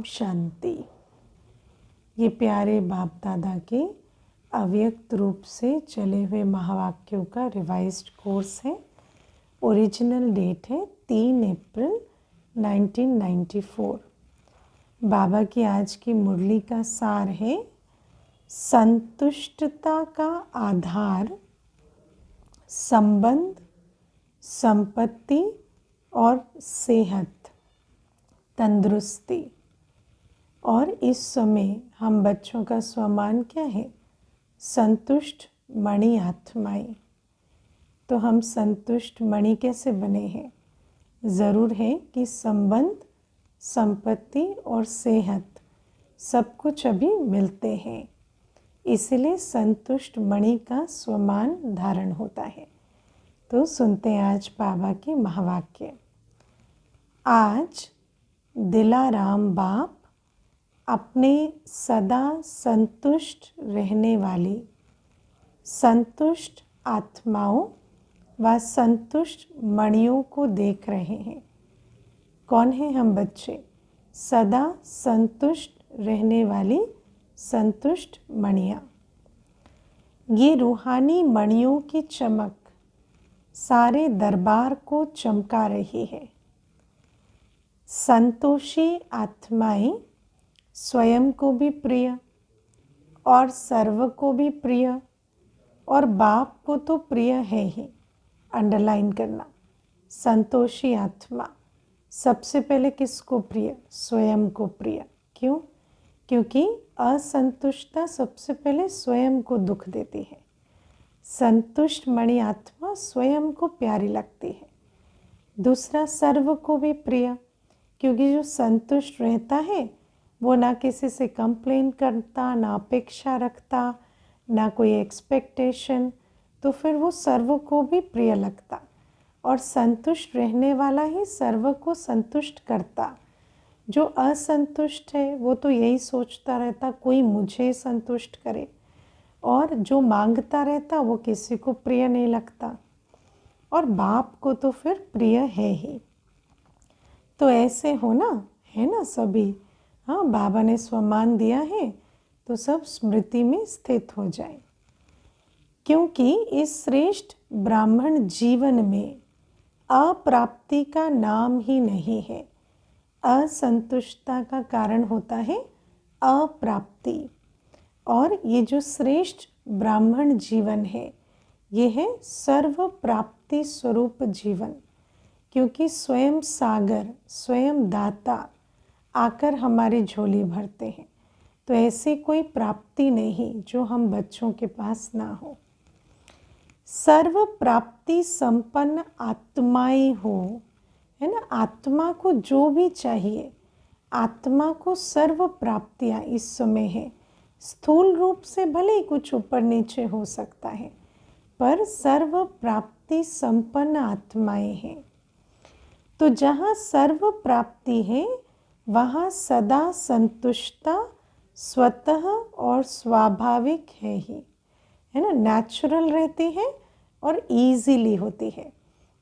शांति। ये प्यारे बाप दादा के अव्यक्त रूप से चले हुए महावाक्यों का रिवाइज्ड कोर्स है। ओरिजिनल डेट है 3 अप्रैल 1994। बाबा की आज की मुरली का सार है संतुष्टता का आधार संबंध, संपत्ति और सेहत, तंदुरुस्ती। और इस समय हम बच्चों का स्वमान क्या है? संतुष्ट मणि आत्माएं। तो हम संतुष्ट मणि कैसे बने हैं? ज़रूर है कि संबंध, संपत्ति और सेहत सब कुछ अभी मिलते हैं, इसलिए संतुष्ट मणि का स्वमान धारण होता है। तो सुनते हैं आज बाबा के महावाक्य। आज दिलाराम बाप अपने सदा संतुष्ट रहने वाली संतुष्ट आत्माओं व संतुष्ट मणियों को देख रहे हैं। कौन है हम बच्चे? सदा संतुष्ट रहने वाली संतुष्ट मणियाँ। ये रूहानी मणियों की चमक सारे दरबार को चमका रही है। संतोषी आत्माएं स्वयं को भी प्रिय और सर्व को भी प्रिय और बाप को तो प्रिय है ही। अंडरलाइन करना, संतोषी आत्मा सबसे पहले किसको प्रिय? स्वयं को प्रिय। क्यों? क्योंकि असंतुष्टता सबसे पहले स्वयं को दुख देती है। संतुष्ट मणि आत्मा स्वयं को प्यारी लगती है। दूसरा, सर्व को भी प्रिय, क्योंकि जो संतुष्ट रहता है वो ना किसी से कंप्लेन करता, ना अपेक्षा रखता, ना कोई एक्सपेक्टेशन, तो फिर वो सर्व को भी प्रिय लगता। और संतुष्ट रहने वाला ही सर्व को संतुष्ट करता। जो असंतुष्ट है वो तो यही सोचता रहता कोई मुझे संतुष्ट करे, और जो मांगता रहता वो किसी को प्रिय नहीं लगता, और बाप को तो फिर प्रिय है ही। तो ऐसे होना है ना सभी। हाँ, बाबा ने स्वमान दिया है तो सब स्मृति में स्थित हो जाए, क्योंकि इस श्रेष्ठ ब्राह्मण जीवन में अप्राप्ति का नाम ही नहीं है। असंतुष्टता का कारण होता है अप्राप्ति। और ये जो श्रेष्ठ ब्राह्मण जीवन है ये है सर्व प्राप्ति स्वरूप जीवन, क्योंकि स्वयं सागर, स्वयं दाता आकर हमारी झोली भरते हैं। तो ऐसी कोई प्राप्ति नहीं जो हम बच्चों के पास ना हो। सर्व प्राप्ति संपन्न आत्माएं हो, है ना। आत्मा को जो भी चाहिए, आत्मा को सर्व प्राप्तियां इस समय है। स्थूल रूप से भले ही कुछ ऊपर नीचे हो सकता है, पर सर्व प्राप्ति संपन्न आत्माएं हैं। तो जहाँ सर्व प्राप्ति है वहाँ सदा संतुष्टता स्वतः और स्वाभाविक है ही, है ना। नेचुरल रहती है और इजीली होती है,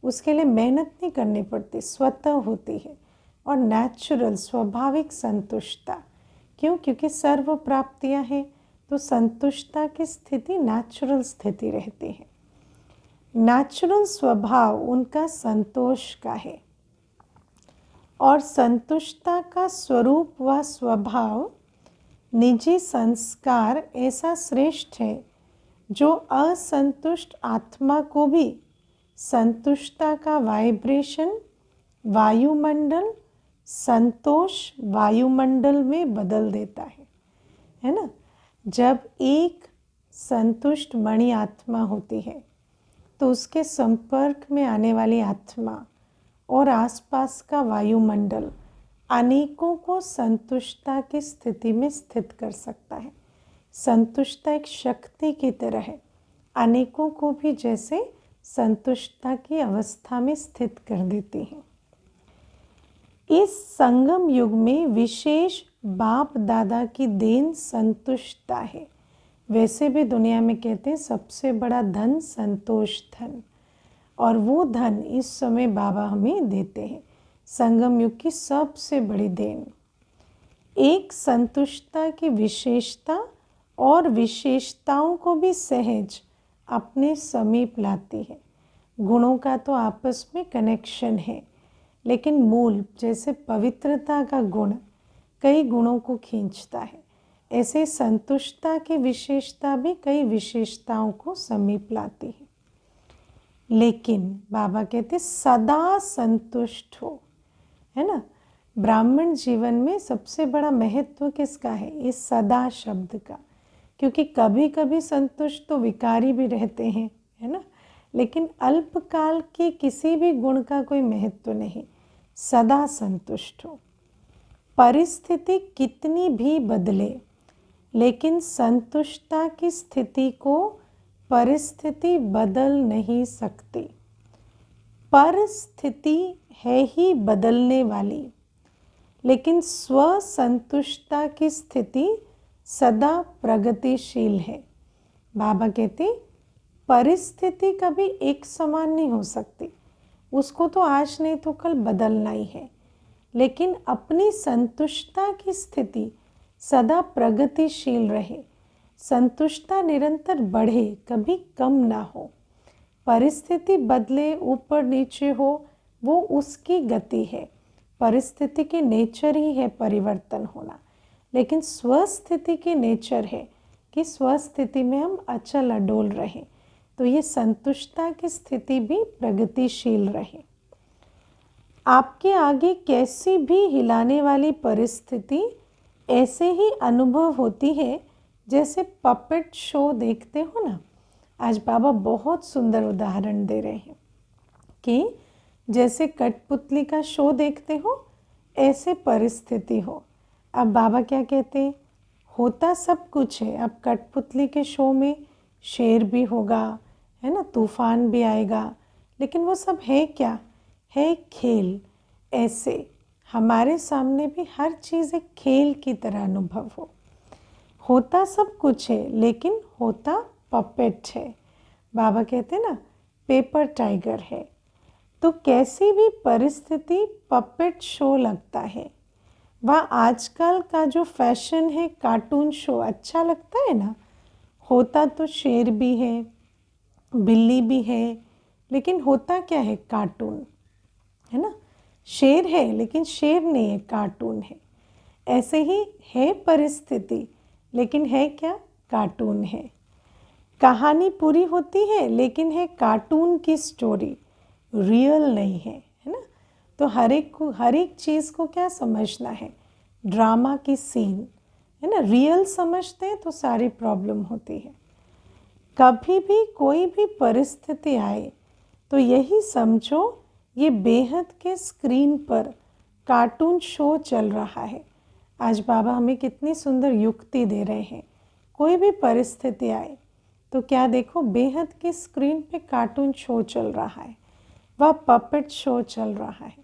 उसके लिए मेहनत नहीं करनी पड़ती, स्वतः होती है और नेचुरल स्वाभाविक संतुष्टता। क्यों? क्योंकि सर्व प्राप्तियाँ हैं तो संतुष्टता की स्थिति नेचुरल स्थिति रहती है। नेचुरल स्वभाव उनका संतोष का है, और संतुष्टता का स्वरूप व स्वभाव निजी संस्कार ऐसा श्रेष्ठ है जो असंतुष्ट आत्मा को भी संतुष्टता का वाइब्रेशन वायुमंडल, संतोष वायुमंडल में बदल देता है ना। जब एक संतुष्ट मणि आत्मा होती है तो उसके संपर्क में आने वाली आत्मा और आसपास का वायुमंडल अनेकों को संतुष्टता की स्थिति में स्थित कर सकता है। संतुष्टता एक शक्ति की तरह है, अनेकों को भी जैसे संतुष्टता की अवस्था में स्थित कर देती है। इस संगम युग में विशेष बाप दादा की देन संतुष्टता है। वैसे भी दुनिया में कहते हैं सबसे बड़ा धन संतोष धन, और वो धन इस समय बाबा हमें देते हैं। संगम युग की सबसे बड़ी देन एक संतुष्टता की विशेषता और विशेषताओं को भी सहज अपने समीप लाती है। गुणों का तो आपस में कनेक्शन है, लेकिन मूल जैसे पवित्रता का गुण कई गुणों को खींचता है, ऐसे संतुष्टता की विशेषता भी कई विशेषताओं को समीप लाती है। लेकिन बाबा कहते सदा संतुष्ट हो, है ना। ब्राह्मण जीवन में सबसे बड़ा महत्व किसका है? इस सदा शब्द का, क्योंकि कभी कभी संतुष्ट तो विकारी भी रहते हैं, है ना, लेकिन अल्पकाल के किसी भी गुण का कोई महत्व नहीं। सदा संतुष्ट हो, परिस्थिति कितनी भी बदले, लेकिन संतुष्टता की स्थिति को परिस्थिति बदल नहीं सकती। परिस्थिति है ही बदलने वाली, लेकिन स्व संतुष्टता की स्थिति सदा प्रगतिशील है। बाबा कहते परिस्थिति कभी एक समान नहीं हो सकती, उसको तो आज नहीं तो कल बदलना ही है, लेकिन अपनी संतुष्टता की स्थिति सदा प्रगतिशील रहे। संतुष्टता निरंतर बढ़े, कभी कम ना हो। परिस्थिति बदले, ऊपर नीचे हो, वो उसकी गति है। परिस्थिति की नेचर ही है परिवर्तन होना, लेकिन स्वस्थिति की नेचर है कि स्वस्थिति में हम अचल अडोल रहें। तो ये संतुष्टता की स्थिति भी प्रगतिशील रहे। आपके आगे कैसी भी हिलाने वाली परिस्थिति ऐसे ही अनुभव होती है जैसे पपेट शो देखते हो ना। आज बाबा बहुत सुंदर उदाहरण दे रहे हैं कि जैसे कठपुतली का शो देखते हो, ऐसे परिस्थिति हो। अब बाबा क्या कहते हैं, होता सब कुछ है। अब कठपुतली के शो में शेर भी होगा, है ना, तूफान भी आएगा, लेकिन वो सब है क्या? है खेल। ऐसे हमारे सामने भी हर चीज़ एक खेल की तरह अनुभव हो। होता सब कुछ है, लेकिन होता पपेट है। बाबा कहते ना पेपर टाइगर है। तो कैसी भी परिस्थिति पपेट शो लगता है। वह आजकल का जो फैशन है कार्टून शो अच्छा लगता है ना। होता तो शेर भी है, बिल्ली भी है, लेकिन होता क्या है? कार्टून, है ना। शेर है लेकिन शेर नहीं है, कार्टून है। ऐसे ही है परिस्थिति, लेकिन है क्या? कार्टून है। कहानी पूरी होती है लेकिन है कार्टून की स्टोरी, रियल नहीं है, है ना। तो हर एक चीज़ को क्या समझना है? ड्रामा की सीन, है ना। रियल समझते हैं तो सारी प्रॉब्लम होती है। कभी भी कोई भी परिस्थिति आए तो यही समझो ये बेहद के स्क्रीन पर कार्टून शो चल रहा है। आज बाबा हमें कितनी सुंदर युक्ति दे रहे हैं। कोई भी परिस्थिति आए तो क्या देखो, बेहद की स्क्रीन पे कार्टून शो चल रहा है, वह पपेट शो चल रहा है।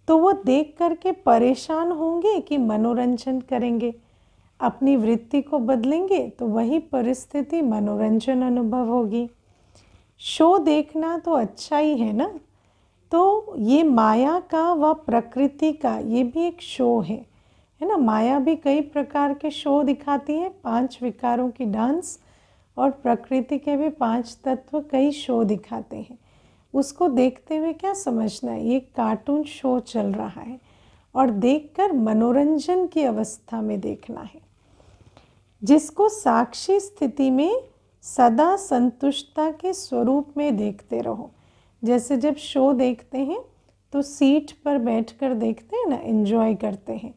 तो वो देख करके परेशान होंगे कि मनोरंजन करेंगे, अपनी वृत्ति को बदलेंगे तो वही परिस्थिति मनोरंजन अनुभव होगी। शो देखना तो अच्छा ही है ना। तो ये माया का व प्रकृति का ये भी एक शो है ना। माया भी कई प्रकार के शो दिखाती है, 5 विकारों की डांस, और प्रकृति के भी 5 तत्व कई शो दिखाते हैं। उसको देखते हुए क्या समझना है? ये कार्टून शो चल रहा है और देखकर मनोरंजन की अवस्था में देखना है। जिसको साक्षी स्थिति में सदा संतुष्टता के स्वरूप में देखते रहो। जैसे जब शो देखते हैं तो सीट पर बैठकर देखते हैं ना, एंजॉय करते हैं।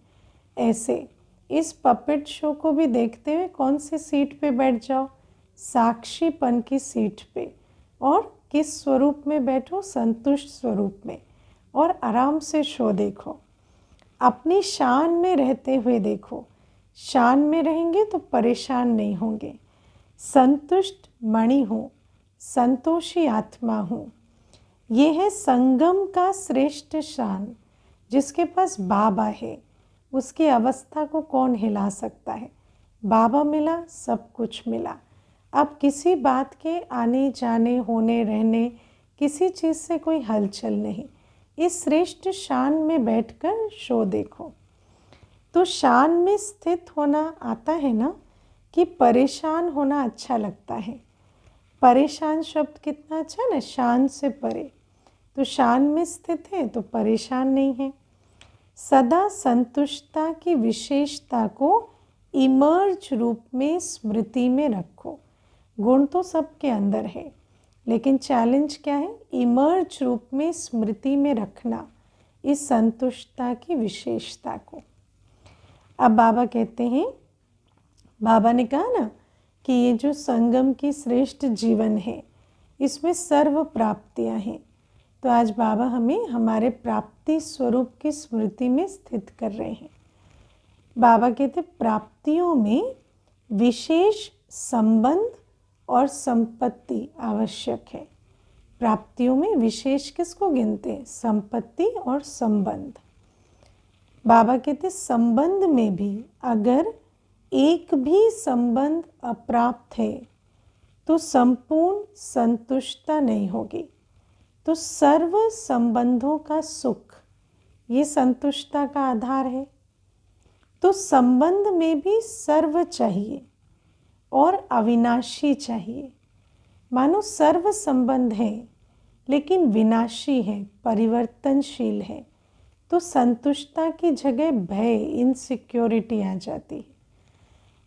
ऐसे इस पपेट शो को भी देखते हुए कौन सी सीट पे बैठ जाओ? साक्षीपन की सीट पे। और किस स्वरूप में बैठो? संतुष्ट स्वरूप में। और आराम से शो देखो, अपनी शान में रहते हुए देखो। शान में रहेंगे तो परेशान नहीं होंगे। संतुष्ट मणि हूँ, संतोषी आत्मा हूँ। ये है संगम का श्रेष्ठ शान। जिसके पास बाबा है उसकी अवस्था को कौन हिला सकता है? बाबा मिला, सब कुछ मिला। अब किसी बात के आने जाने, होने रहने, किसी चीज़ से कोई हलचल नहीं। इस श्रेष्ठ शान में बैठकर शो देखो। तो शान में स्थित होना आता है ना, कि परेशान होना अच्छा लगता है। परेशान शब्द कितना अच्छा ना, शान से परे। तो शान में स्थित है तो परेशान नहीं है। सदा संतुष्टता की विशेषता को इमर्ज रूप में स्मृति में रखो। गुण तो सबके अंदर है, लेकिन चैलेंज क्या है? इमर्ज रूप में स्मृति में रखना इस संतुष्टता की विशेषता को। अब बाबा कहते हैं, बाबा ने कहा ना कि ये जो संगम की श्रेष्ठ जीवन है, इसमें सर्व प्राप्तियां हैं। तो आज बाबा हमें हमारे प्राप्ति स्वरूप की स्मृति में स्थित कर रहे हैं। बाबा कहते प्राप्तियों में विशेष संबंध और संपत्ति आवश्यक है। प्राप्तियों में विशेष किसको गिनते हैं? संपत्ति और संबंध। बाबा कहते संबंध में भी अगर एक भी संबंध अप्राप्त है तो संपूर्ण संतुष्टता नहीं होगी। तो सर्व संबंधों का सुख ये संतुष्टता का आधार है। तो संबंध में भी सर्व चाहिए और अविनाशी चाहिए। मानो सर्व संबंध है लेकिन विनाशी है, परिवर्तनशील है, तो संतुष्टता की जगह भय, इनसिक्योरिटी आ जाती है।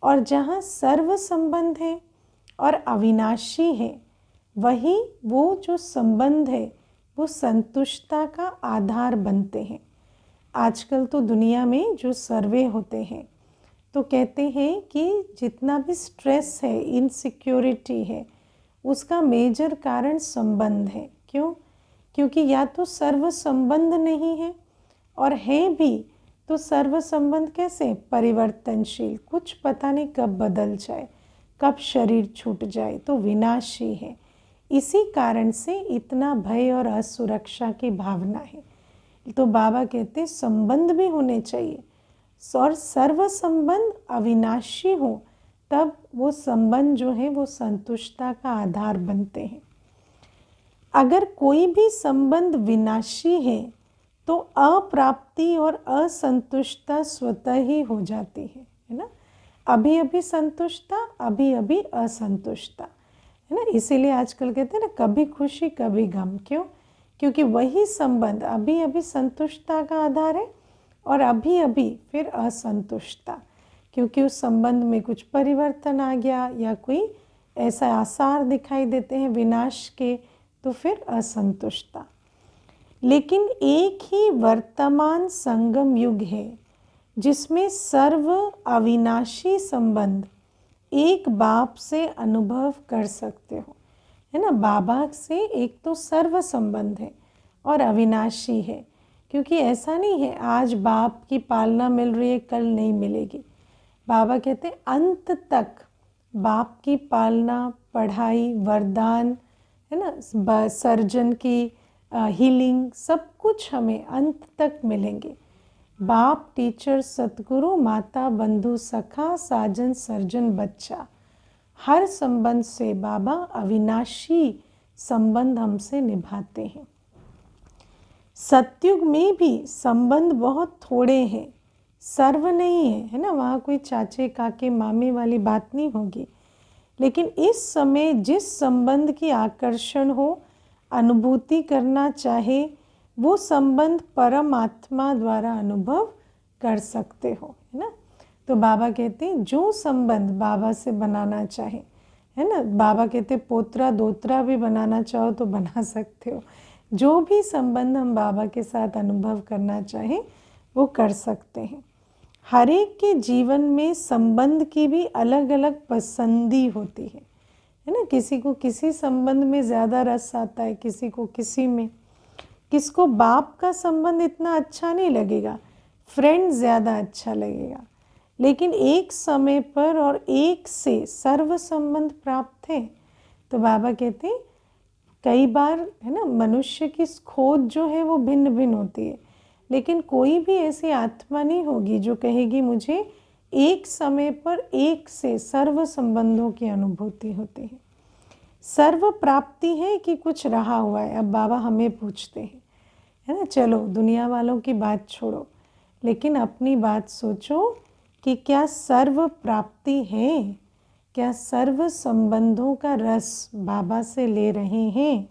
और जहाँ सर्व संबंध है और अविनाशी है, वही वो जो संबंध है वो संतुष्टता का आधार बनते हैं। आजकल तो दुनिया में जो सर्वे होते हैं तो कहते हैं कि जितना भी स्ट्रेस है, इनसिक्योरिटी है, उसका मेजर कारण संबंध है। क्यों? क्योंकि या तो सर्व संबंध नहीं है, और है भी तो सर्व संबंध कैसे? परिवर्तनशील, कुछ पता नहीं कब बदल जाए, कब शरीर छूट जाए, तो विनाशी है। इसी कारण से इतना भय और असुरक्षा की भावना है। तो बाबा कहते संबंध भी होने चाहिए और सर्व संबंध अविनाशी हो, तब वो संबंध जो है वो संतुष्टता का आधार बनते हैं। अगर कोई भी संबंध विनाशी है तो अप्राप्ति और असंतुष्टता स्वतः ही हो जाती है ना। अभी अभी संतुष्टता, अभी अभी असंतुष्टता, है ना। इसीलिए आजकल कहते हैं ना, कभी खुशी कभी गम। क्यों? क्योंकि वही संबंध अभी अभी संतुष्टता का आधार है और अभी अभी फिर असंतुष्टता, क्योंकि उस संबंध में कुछ परिवर्तन आ गया या कोई ऐसा आसार दिखाई देते हैं विनाश के, तो फिर असंतुष्टता। लेकिन एक ही वर्तमान संगम युग है जिसमें सर्व अविनाशी संबंध एक बाप से अनुभव कर सकते हो, है ना। बाबा से एक तो सर्व संबंध है और अविनाशी है, क्योंकि ऐसा नहीं है आज बाप की पालना मिल रही है कल नहीं मिलेगी। बाबा कहते हैं अंत तक बाप की पालना, पढ़ाई, वरदान, है ना, सर्जन की हीलिंग, सब कुछ हमें अंत तक मिलेंगे। बाप, टीचर, सतगुरु, माता, बंधु, सखा, साजन, सर्जन, बच्चा, हर संबंध से बाबा अविनाशी संबंध हमसे निभाते हैं। सतयुग में भी संबंध बहुत थोड़े हैं, सर्व नहीं है, है ना। वहाँ कोई चाचे, काके, मामे वाली बात नहीं होगी। लेकिन इस समय जिस संबंध की आकर्षण हो, अनुभूति करना चाहे, वो संबंध परमात्मा द्वारा अनुभव कर सकते हो, है ना। तो बाबा कहते हैं जो संबंध बाबा से बनाना चाहे, है ना, बाबा कहते पोत्रा दोत्रा भी बनाना चाहो तो बना सकते हो। जो भी संबंध हम बाबा के साथ अनुभव करना चाहें वो कर सकते हैं। हर एक के जीवन में संबंध की भी अलग अलग पसंदी होती है ना। किसी को किसी संबंध में ज़्यादा रस आता है, किसी को किसी में। किसको बाप का संबंध इतना अच्छा नहीं लगेगा, फ्रेंड ज़्यादा अच्छा लगेगा। लेकिन एक समय पर और एक से सर्व संबंध प्राप्त है। तो बाबा कहते हैं कई बार, है ना, मनुष्य की खोज जो है वो भिन्न भिन्न होती है, लेकिन कोई भी ऐसी आत्मा नहीं होगी जो कहेगी मुझे एक समय पर एक से सर्व संबंधों की अनुभूति होती है। सर्व प्राप्ति है कि कुछ रहा हुआ है। अब बाबा हमें पूछते हैं, है ना, चलो दुनिया वालों की बात छोड़ो, लेकिन अपनी बात सोचो कि क्या सर्व प्राप्ति है, क्या सर्व संबंधों का रस बाबा से ले रहे हैं,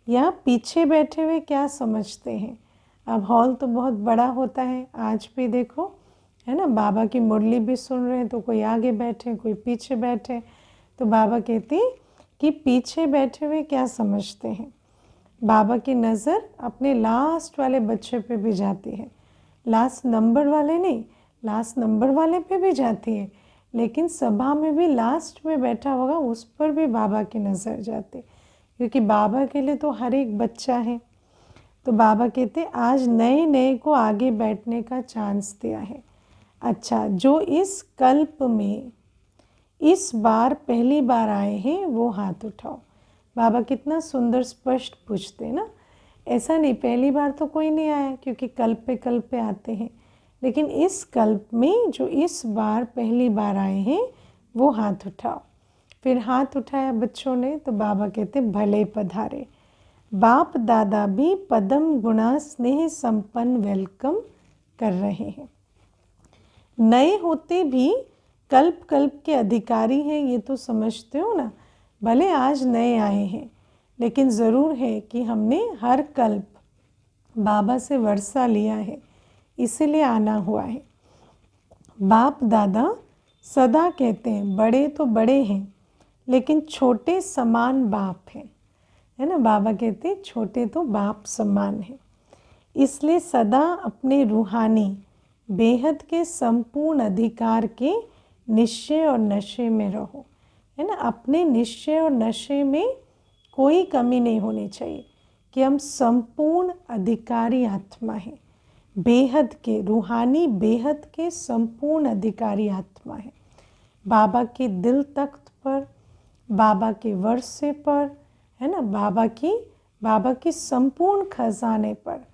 या पीछे बैठे हुए क्या समझते हैं। अब हॉल तो बहुत बड़ा होता है, आज भी देखो है ना, बाबा की मुरली भी सुन रहे हैं तो कोई आगे बैठे कोई पीछे बैठे। तो बाबा कहती कि पीछे बैठे हुए क्या समझते हैं। बाबा की नज़र अपने लास्ट वाले बच्चे पे भी जाती है, लास्ट नंबर वाले नहीं, लास्ट नंबर वाले पे भी जाती है, लेकिन सभा में भी लास्ट में बैठा होगा उस पर भी बाबा की नज़र जाती, क्योंकि बाबा के लिए तो हर एक बच्चा है। तो बाबा कहते आज नए नए को आगे बैठने का चांस दिया है। अच्छा, जो इस कल्प में इस बार पहली बार आए हैं वो हाथ उठाओ। बाबा कितना सुंदर स्पष्ट पूछते ना, ऐसा नहीं पहली बार तो कोई नहीं आया, क्योंकि कल्प पे आते हैं, लेकिन इस कल्प में जो इस बार पहली बार आए हैं वो हाथ उठाओ। फिर हाथ उठाया बच्चों ने, तो बाबा कहते भले पधारे। बाप दादा भी पदम गुणा स्नेह संपन्न वेलकम कर रहे हैं। नए होते भी कल्प कल्प के अधिकारी हैं, ये तो समझते हो ना। भले आज नए आए हैं, लेकिन ज़रूर है कि हमने हर कल्प बाबा से वर्षा लिया है, इसीलिए आना हुआ है। बाप दादा सदा कहते हैं बड़े तो बड़े हैं, लेकिन छोटे समान बाप हैं, है ना। बाबा कहते हैं छोटे तो बाप समान हैं, इसलिए सदा अपने रूहानी बेहद के संपूर्ण अधिकार के निश्चय और नशे में रहो, है ना। अपने निश्चय और नशे में कोई कमी नहीं होनी चाहिए कि हम संपूर्ण अधिकारी आत्मा हैं, बेहद के रूहानी बेहद के संपूर्ण अधिकारी आत्मा है। बाबा के दिल तख्त पर, बाबा के वर्षे पर, है ना, बाबा की संपूर्ण खजाने पर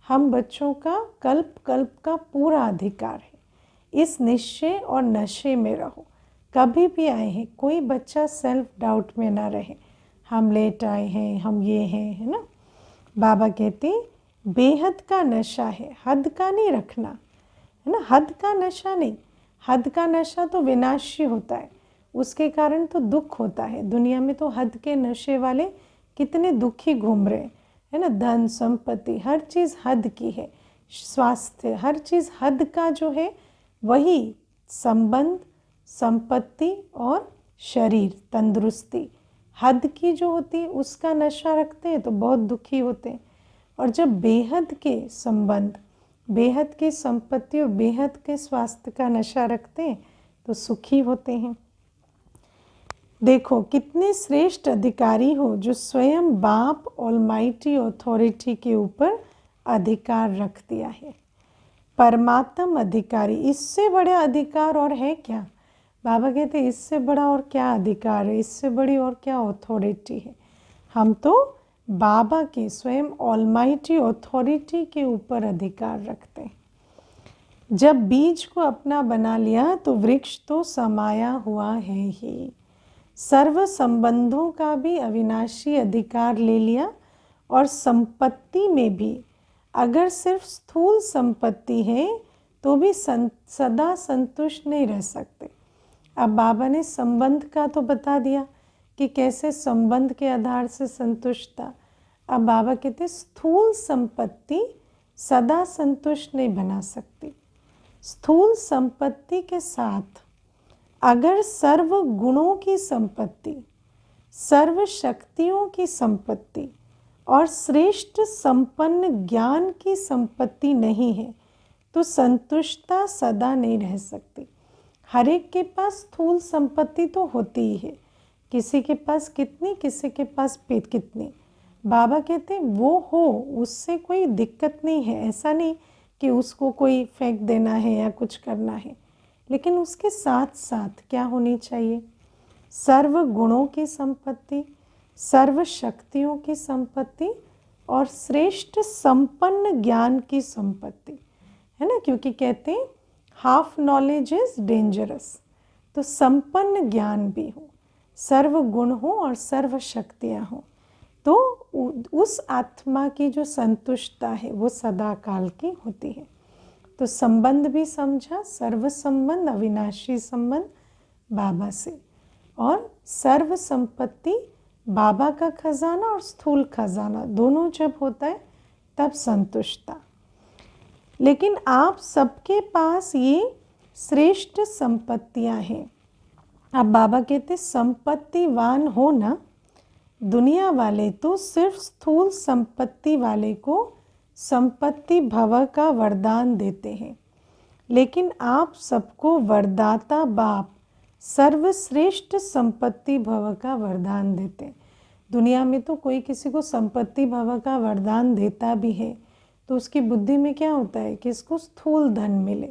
हम बच्चों का कल्प कल्प का पूरा अधिकार है। इस निश्चय और नशे में रहो। कभी भी आए हैं, कोई बच्चा सेल्फ डाउट में ना रहे, हम लेट आए हैं, हम ये हैं, है ना। बाबा कहते बेहद का नशा है, हद का नहीं रखना, है ना। हद का नशा नहीं, हद का नशा तो विनाशी होता है, उसके कारण तो दुख होता है। दुनिया में तो हद के नशे वाले कितने दुखी घूम रहे हैं, है ना। धन संपत्ति हर चीज़ हद की है, स्वास्थ्य हर चीज़ हद का जो है, वही संबंध संपत्ति और शरीर तंदुरुस्ती हद की जो होती है उसका नशा रखते हैं तो बहुत दुखी होते हैं। और जब बेहद के संबंध, बेहद की संपत्ति और बेहद के स्वास्थ्य का नशा रखते हैं तो सुखी होते हैं। देखो कितने श्रेष्ठ अधिकारी हो जो स्वयं बाप ऑलमाइटी अथॉरिटी के ऊपर अधिकार रख दिया है। परमात्म अधिकारी, इससे बड़ा अधिकार और है क्या। बाबा कहते इससे बड़ा और क्या अधिकार है, इससे बड़ी और क्या अथॉरिटी है। हम तो बाबा के स्वयं ऑलमाइटी अथॉरिटी के ऊपर अधिकार रखते हैं। जब बीज को अपना बना लिया तो वृक्ष तो समाया हुआ है ही। सर्व संबंधों का भी अविनाशी अधिकार ले लिया, और संपत्ति में भी अगर सिर्फ स्थूल संपत्ति है तो भी सदा संतुष्ट नहीं रह सकते। अब बाबा ने संबंध का तो बता दिया कि कैसे संबंध के आधार से संतुष्ट था। अब बाबा कहते स्थूल संपत्ति सदा संतुष्ट नहीं बना सकती। स्थूल संपत्ति के साथ अगर सर्व गुणों की संपत्ति, सर्व शक्तियों की संपत्ति और श्रेष्ठ संपन्न ज्ञान की संपत्ति नहीं है तो संतुष्टता सदा नहीं रह सकती। हर एक के पास स्थूल संपत्ति तो होती ही है, किसी के पास कितनी, किसी के पास कितनी। बाबा कहते हैं वो हो, उससे कोई दिक्कत नहीं है। ऐसा नहीं कि उसको कोई फेंक देना है या कुछ करना है, लेकिन उसके साथ साथ क्या होनी चाहिए, सर्व गुणों की संपत्ति, सर्व शक्तियों की संपत्ति और श्रेष्ठ संपन्न ज्ञान की संपत्ति, है ना। क्योंकि कहते हैं हाफ नॉलेज इज डेंजरस। तो संपन्न ज्ञान भी हो, सर्व गुण हो और सर्व शक्तियाँ हो, तो उस आत्मा की जो संतुष्टता है वो सदा काल की होती है। तो संबंध भी समझा, सर्व संबंध, अविनाशी संबंध बाबा से, और सर्व संपत्ति बाबा का खजाना और स्थूल खजाना दोनों जब होता है तब संतुष्टता। लेकिन आप सबके पास ये श्रेष्ठ संपत्तियां हैं। अब बाबा कहते संपत्तिवान हो ना, दुनिया वाले तो सिर्फ स्थूल संपत्ति वाले को संपत्ति भव का वरदान देते हैं, लेकिन आप सबको वरदाता बाप सर्वश्रेष्ठ संपत्ति भव का वरदान देते हैं। दुनिया में तो कोई किसी को संपत्ति भव का वरदान देता भी है तो उसकी बुद्धि में क्या होता है कि इसको स्थूल धन मिले,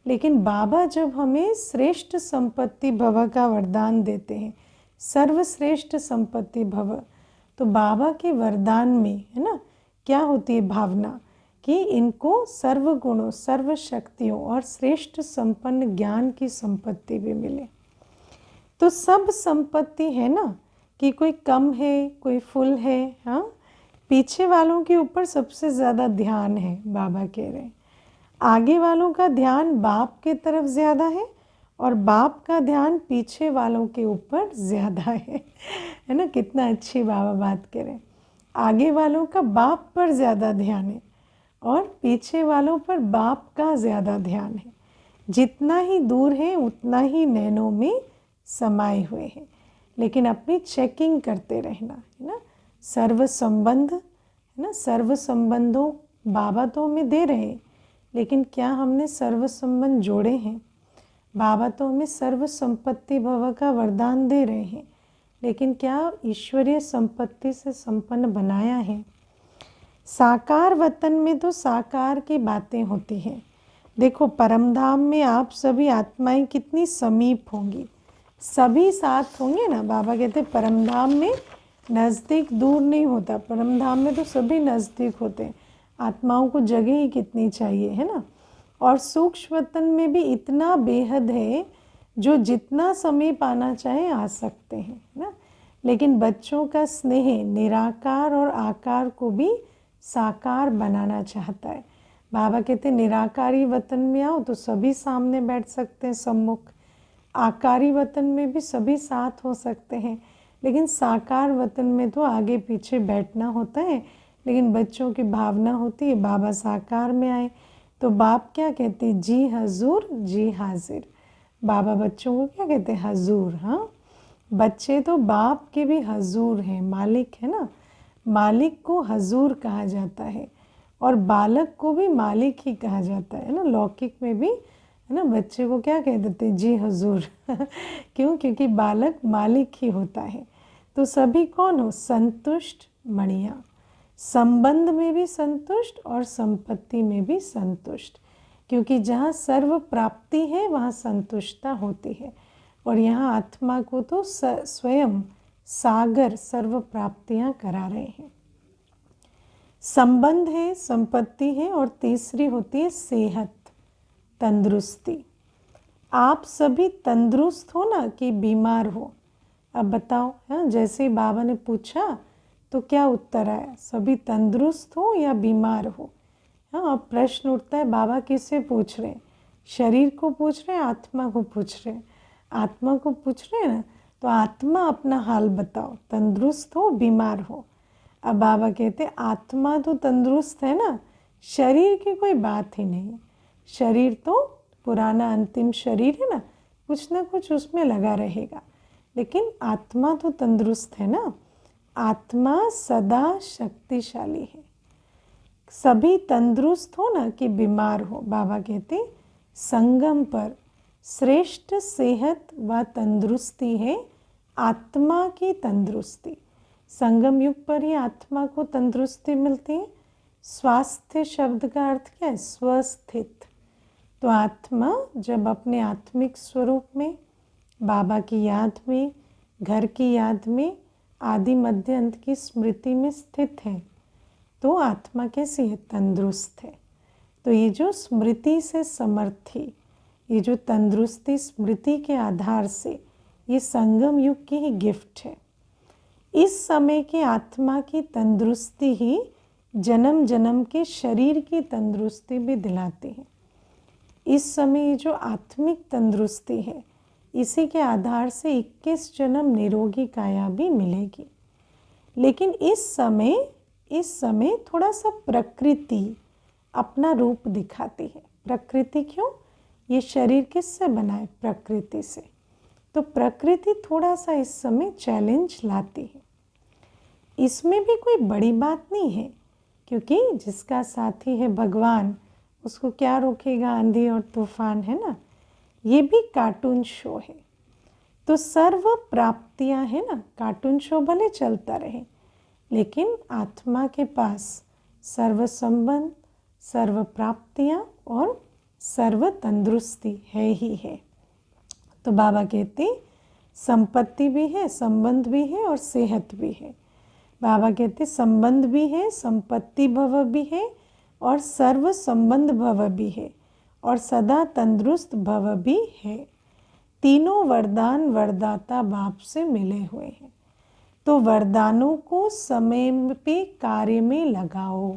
लेकिन बाबा जब हमें श्रेष्ठ संपत्ति भव का वरदान देते हैं, सर्वश्रेष्ठ संपत्ति भव, तो बाबा के वरदान में है ना क्या होती है भावना कि इनको सर्व गुणों, सर्व शक्तियों और श्रेष्ठ संपन्न ज्ञान की संपत्ति भी मिले। तो सब संपत्ति है ना कि कोई कम है, कोई फुल है। हाँ, पीछे वालों के ऊपर सबसे ज़्यादा ध्यान है, बाबा कह रहे हैं। आगे वालों का ध्यान बाप के तरफ ज़्यादा है और बाप का ध्यान पीछे वालों के ऊपर ज़्यादा है ना। कितना अच्छी बाबा बात करें। आगे वालों का बाप पर ज़्यादा ध्यान है और पीछे वालों पर बाप का ज़्यादा ध्यान है। जितना ही दूर है उतना ही नैनों में समाये हुए हैं, लेकिन अपनी चेकिंग करते रहना है ना। सर्व संबंध है ना, सर्व संबंधों बाबा तो हमें दे रहे हैं, लेकिन क्या हमने सर्व संबंध जोड़े हैं? बाबा तो हमें सर्व संपत्ति भव का वरदान दे रहे हैं, लेकिन क्या ईश्वरीय संपत्ति से संपन्न बनाया है? साकार वतन में तो साकार की बातें होती हैं। देखो परमधाम में आप सभी आत्माएं कितनी समीप होंगी, सभी साथ होंगे ना। बाबा कहते परमधाम में नज़दीक दूर नहीं होता, परमधाम में तो सभी नज़दीक होते हैं। आत्माओं को जगह ही कितनी चाहिए है ना। और सूक्ष्म वतन में भी इतना बेहद है, जो जितना समीप आना चाहे आ सकते हैं ना। लेकिन बच्चों का स्नेह निराकार और आकार को भी साकार बनाना चाहता है। बाबा कहते निराकारी वतन में आओ तो सभी सामने बैठ सकते हैं सम्मुख, आकारी वतन में भी सभी साथ हो सकते हैं, लेकिन साकार वतन में तो आगे पीछे बैठना होता है। लेकिन बच्चों की भावना होती है बाबा साकार में आए, तो बाप क्या कहते जी हजूर जी हाजिर। बाबा बच्चों को क्या कहते हैं हजूर। हाँ, बच्चे तो बाप के भी हजूर हैं, मालिक है ना। मालिक को हजूर कहा जाता है और बालक को भी मालिक ही कहा जाता है ना। लौकिक में भी है ना, बच्चे को क्या कह देते जी हजूर क्यों? क्योंकि बालक मालिक ही होता है। तो सभी कौन हो? संतुष्ट मणिया, संबंध में भी संतुष्ट और संपत्ति में भी संतुष्ट, क्योंकि जहाँ सर्व प्राप्ति है वहाँ संतुष्टता होती है। और यहाँ आत्मा को तो स्वयं सागर सर्व प्राप्तियाँ करा रहे हैं। संबंध है, संपत्ति है, और तीसरी होती है सेहत, तंदुरुस्ती। आप सभी तंदुरुस्त हो ना कि बीमार हो? अब बताओ। हाँ, जैसे ही बाबा ने पूछा तो क्या उत्तर आया? सभी तंदुरुस्त हो या बीमार हो? हाँ, अब प्रश्न उठता है बाबा किससे पूछ रहे हैं? शरीर को पूछ रहे हैं, आत्मा को पूछ रहे हैं? आत्मा को पूछ रहे हैं ना, तो आत्मा अपना हाल बताओ, तंदुरुस्त हो बीमार हो? अब बाबा कहते आत्मा तो तंदुरुस्त है ना, शरीर की कोई बात ही नहीं है। शरीर तो पुराना अंतिम शरीर है ना, कुछ ना कुछ उसमें लगा रहेगा, लेकिन आत्मा तो तंदुरुस्त है ना। आत्मा सदा शक्तिशाली है। सभी तंदुरुस्त हो ना कि बीमार हो? बाबा कहते संगम पर श्रेष्ठ सेहत व तंदुरुस्ती है आत्मा की तंदुरुस्ती। संगम युग पर ही आत्मा को तंदुरुस्ती मिलती है। स्वास्थ्य शब्द का अर्थ क्या है? स्वस्थित। तो आत्मा जब अपने आत्मिक स्वरूप में, बाबा की याद में, घर की याद में, आदि मध्य अंत की स्मृति में स्थित है, तो आत्मा कैसी है? तंदुरुस्त है। तो ये जो स्मृति से समर्थी, ये जो तंदुरुस्ती स्मृति के आधार से, ये संगम युग की ही गिफ्ट है। इस समय की आत्मा की तंदुरुस्ती ही जन्म जन्म के शरीर की तंदुरुस्ती भी दिलाती है। इस समय ये जो आत्मिक तंदुरुस्ती है, इसी के आधार से 21 जन्म निरोगी काया भी मिलेगी। लेकिन इस समय थोड़ा सा प्रकृति अपना रूप दिखाती है। प्रकृति क्यों? ये शरीर किससे बना है? प्रकृति से। तो प्रकृति थोड़ा सा इस समय चैलेंज लाती है। इसमें भी कोई बड़ी बात नहीं है, क्योंकि जिसका साथी है भगवान, उसको क्या रोकेगा? आंधी और तूफान, है ना। ये भी कार्टून शो है, तो सर्व प्राप्तियां है ना। कार्टून शो भले चलता रहे, लेकिन आत्मा के पास सर्व संबंध, सर्व प्राप्तियां और सर्व तंदुरुस्ती है ही है। तो बाबा कहते संपत्ति भी है, संबंध भी है और सेहत भी है। बाबा कहते संबंध भी है, संपत्ति भव भी है और सर्व संबंध भव भी है और सदा तंदुरुस्त भव भी है। तीनों वरदान वरदाता बाप से मिले हुए हैं। तो वरदानों को समय पे कार्य में लगाओ,